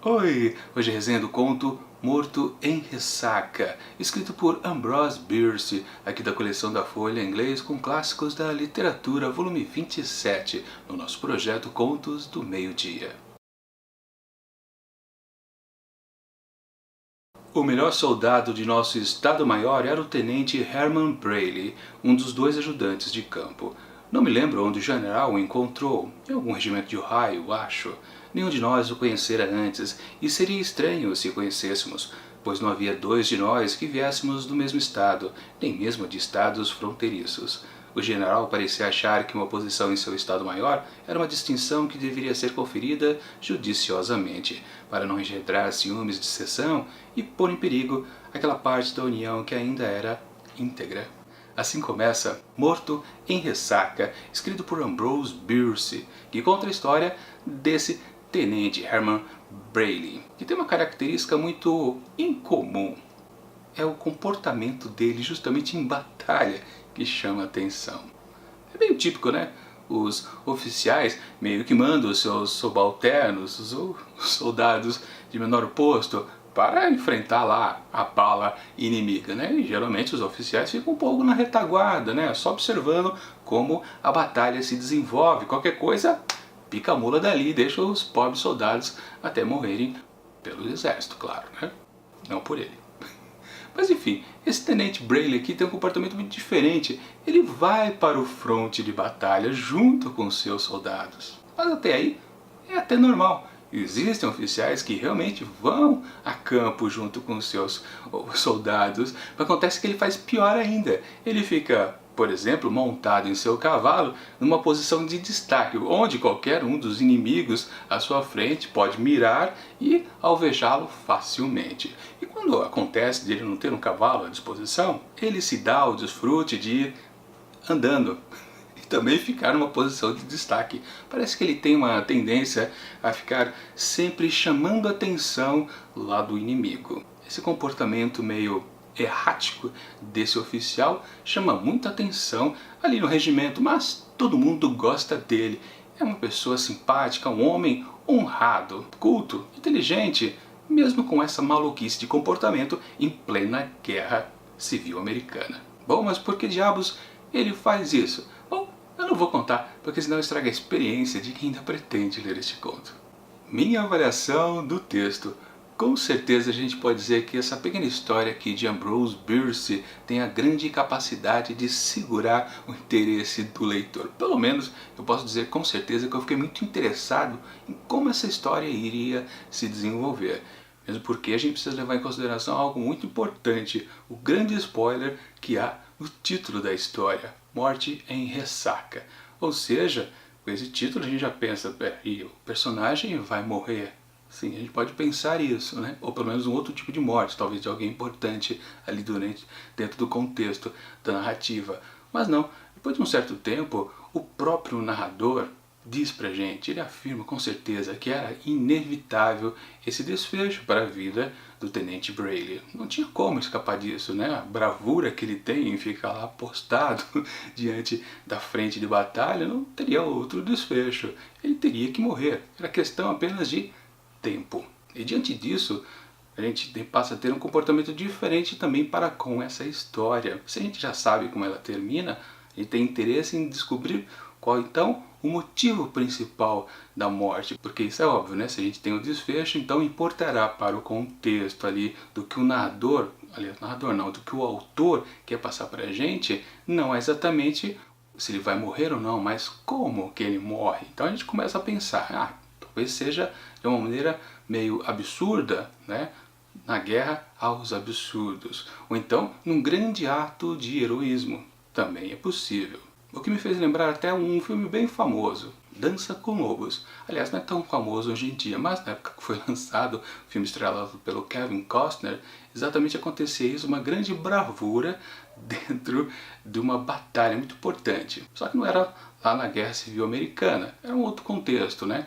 Oi! Hoje é resenha do conto Morto em Ressaca, escrito por Ambrose Bierce, aqui da coleção da Folha em inglês com clássicos da literatura, volume 27, no nosso projeto Contos do Meio-Dia. O melhor soldado de nosso Estado-Maior era o tenente Herman Brayley, um dos dois ajudantes de campo. Não me lembro onde o general o encontrou, em algum regimento de Ohio, acho. Nenhum de nós o conhecera antes, e seria estranho se conhecêssemos, pois não havia dois de nós que viéssemos do mesmo estado, nem mesmo de estados fronteiriços. O general parecia achar que uma posição em seu Estado-Maior era uma distinção que deveria ser conferida judiciosamente, para não engendrar ciúmes de seção e pôr em perigo aquela parte da União que ainda era íntegra. Assim começa Morto em Ressaca, escrito por Ambrose Bierce, que conta a história desse tenente Herman Brayley, que tem uma característica muito incomum. É o comportamento dele justamente em batalha que chama a atenção. É bem típico, né? Os oficiais meio que mandam os seus subalternos, os soldados de menor posto, para enfrentar lá a bala inimiga, né? E geralmente os oficiais ficam um pouco na retaguarda, né? Só observando como a batalha se desenvolve. Qualquer coisa, pica a mula dali e deixa os pobres soldados até morrerem pelo exército, claro, né? Não por ele. Mas enfim, esse tenente Brayley aqui tem um comportamento muito diferente. Ele vai para o fronte de batalha junto com seus soldados. Mas até aí é até normal. Existem oficiais que realmente vão a campo junto com seus soldados. Mas acontece que ele faz pior ainda. Ele fica, por exemplo, montado em seu cavalo numa posição de destaque, onde qualquer um dos inimigos à sua frente pode mirar e alvejá-lo facilmente. E quando acontece de ele não ter um cavalo à disposição, ele se dá ao desfrute de ir andando e também ficar numa posição de destaque. Parece que ele tem uma tendência a ficar sempre chamando a atenção lá do inimigo. Esse comportamento meio errático desse oficial chama muita atenção ali no regimento, mas todo mundo gosta dele. É uma pessoa simpática, um homem honrado, culto, inteligente, mesmo com essa maluquice de comportamento em plena guerra civil americana. Bom, mas por que diabos ele faz isso? Bom, eu não vou contar, porque senão estraga a experiência de quem ainda pretende ler este conto. Minha avaliação do texto. Com certeza a gente pode dizer que essa pequena história aqui de Ambrose Bierce tem a grande capacidade de segurar o interesse do leitor. Pelo menos eu posso dizer com certeza que eu fiquei muito interessado em como essa história iria se desenvolver. Mesmo porque a gente precisa levar em consideração algo muito importante, o grande spoiler que há no título da história, Morte em Ressaca. Ou seja, com esse título a gente já pensa, e o personagem vai morrer. Sim, a gente pode pensar isso, né? Ou pelo menos um outro tipo de morte, talvez de alguém importante ali dentro do contexto da narrativa. Mas não, depois de um certo tempo, o próprio narrador diz pra gente, ele afirma com certeza que era inevitável esse desfecho para a vida do tenente Brayley. Não tinha como escapar disso, né? A bravura que ele tem em ficar lá postado diante da frente de batalha não teria outro desfecho. Ele teria que morrer. Era questão apenas de tempo. E diante disso, a gente passa a ter um comportamento diferente também para com essa história. Se a gente já sabe como ela termina, a gente tem interesse em descobrir qual então o motivo principal da morte. Porque isso é óbvio, né? Se a gente tem o desfecho, então importará para o contexto ali do que o narrador, aliás, narrador não, do que o autor quer passar para a gente, não é exatamente se ele vai morrer ou não, mas como que ele morre. Então a gente começa a pensar, talvez seja de uma maneira meio absurda, né? Na guerra aos absurdos. Ou então, num grande ato de heroísmo. Também é possível. O que me fez lembrar até um filme bem famoso, Dança com Lobos. Aliás, não é tão famoso hoje em dia, mas na época que foi lançado, o filme estrelado pelo Kevin Costner, exatamente acontecia isso, uma grande bravura dentro de uma batalha muito importante. Só que não era lá na Guerra Civil Americana, era um outro contexto, né?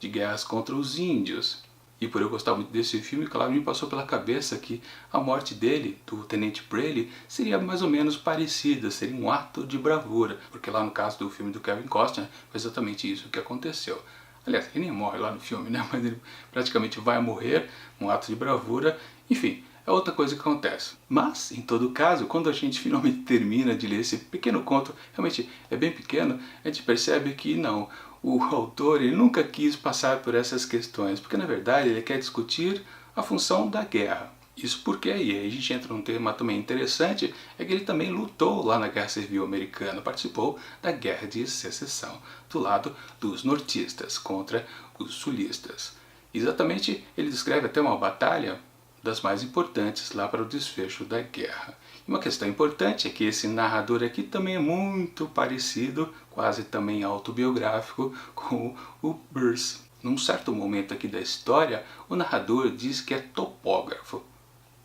De guerras contra os índios. E por eu gostar muito desse filme, claro, me passou pela cabeça que a morte dele, do tenente Brayley, seria mais ou menos parecida, seria um ato de bravura, porque lá no caso do filme do Kevin Costner, foi exatamente isso que aconteceu. Aliás, ele nem morre lá no filme, né? Mas ele praticamente vai morrer, um ato de bravura, enfim, é outra coisa que acontece. Mas, em todo caso, quando a gente finalmente termina de ler esse pequeno conto, realmente é bem pequeno, a gente percebe que não, o autor ele nunca quis passar por essas questões, porque na verdade ele quer discutir a função da guerra. Isso porque aí a gente entra num tema também interessante, é que ele também lutou lá na Guerra Civil Americana, participou da Guerra de Secessão, do lado dos nortistas contra os sulistas. Exatamente, ele descreve até uma batalha das mais importantes lá para o desfecho da guerra. E uma questão importante é que esse narrador aqui também é muito parecido, quase também autobiográfico, com o Burns. Num certo momento aqui da história, o narrador diz que é topógrafo.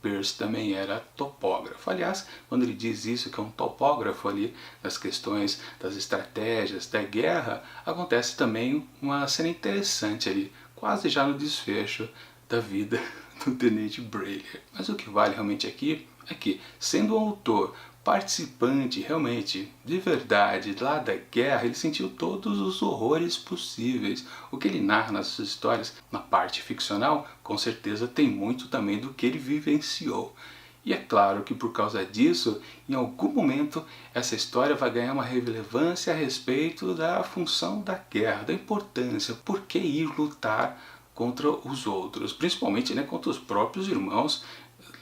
Peirce também era topógrafo. Aliás, quando ele diz isso, que é um topógrafo ali nas questões das estratégias da guerra, acontece também uma cena interessante ali, quase já no desfecho da vida do Tenente Brayley. Mas o que vale realmente aqui é que, sendo um autor participante realmente, de verdade, lá da guerra, ele sentiu todos os horrores possíveis. O que ele narra nas suas histórias, na parte ficcional, com certeza tem muito também do que ele vivenciou. E é claro que por causa disso, em algum momento, essa história vai ganhar uma relevância a respeito da função da guerra, da importância, por que ir lutar contra os outros, principalmente, né, contra os próprios irmãos.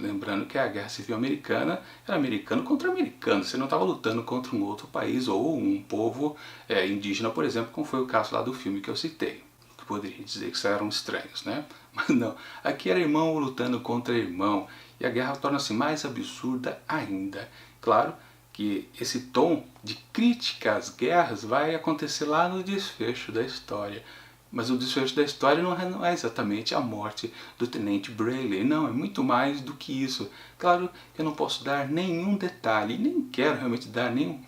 Lembrando que a Guerra Civil Americana era americano contra americano, você não estava lutando contra um outro país ou um povo indígena, por exemplo, como foi o caso lá do filme que eu citei, que poderia dizer que eram estranhos, né? Mas não, aqui era irmão lutando contra irmão, e a guerra torna-se mais absurda ainda. Claro que esse tom de crítica às guerras vai acontecer lá no desfecho da história. Mas o desfecho da história não é exatamente a morte do Tenente Brayley, não, é muito mais do que isso. Claro que eu não posso dar nenhum detalhe, nem quero realmente dar nenhum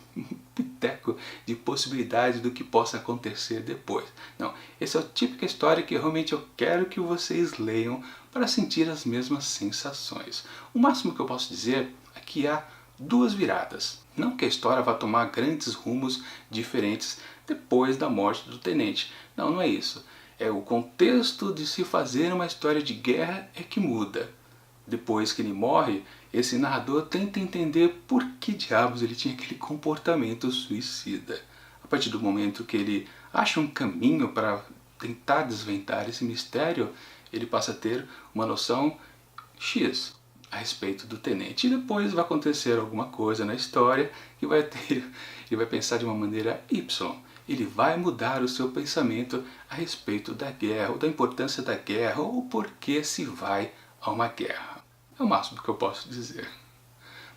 piteco de possibilidade do que possa acontecer depois. Não, essa é a típica história que realmente eu quero que vocês leiam para sentir as mesmas sensações. O máximo que eu posso dizer é que há duas viradas. Não que a história vá tomar grandes rumos diferentes depois da morte do tenente. Não, não é isso. É o contexto de se fazer uma história de guerra é que muda. Depois que ele morre, esse narrador tenta entender por que diabos ele tinha aquele comportamento suicida. A partir do momento que ele acha um caminho para tentar desvendar esse mistério, ele passa a ter uma noção X a respeito do tenente. E depois vai acontecer alguma coisa na história que ele vai pensar de uma maneira Y. Ele vai mudar o seu pensamento a respeito da guerra, ou da importância da guerra, ou por que se vai a uma guerra. É o máximo que eu posso dizer.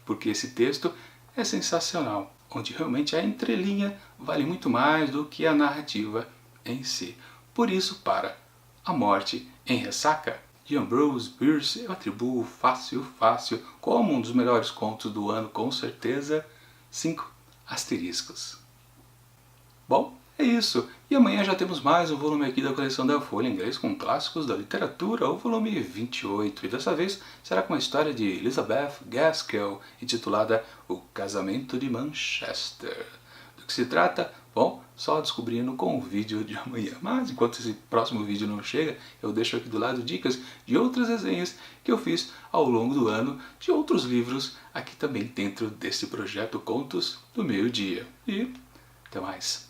Porque esse texto é sensacional, onde realmente a entrelinha vale muito mais do que a narrativa em si. Por isso, para A Morte em Ressaca, de Ambrose Bierce, eu atribuo fácil, como um dos melhores contos do ano, com certeza, 5 asteriscos. Bom, é isso. E amanhã já temos mais um volume aqui da coleção da Folha Inglês com clássicos da literatura, o volume 28. E dessa vez será com a história de Elizabeth Gaskell, intitulada O Casamento de Manchester. Do que se trata? Bom, só descobrindo com o vídeo de amanhã. Mas enquanto esse próximo vídeo não chega, eu deixo aqui do lado dicas de outras resenhas que eu fiz ao longo do ano de outros livros aqui também dentro desse projeto Contos do Meio-Dia. E até mais.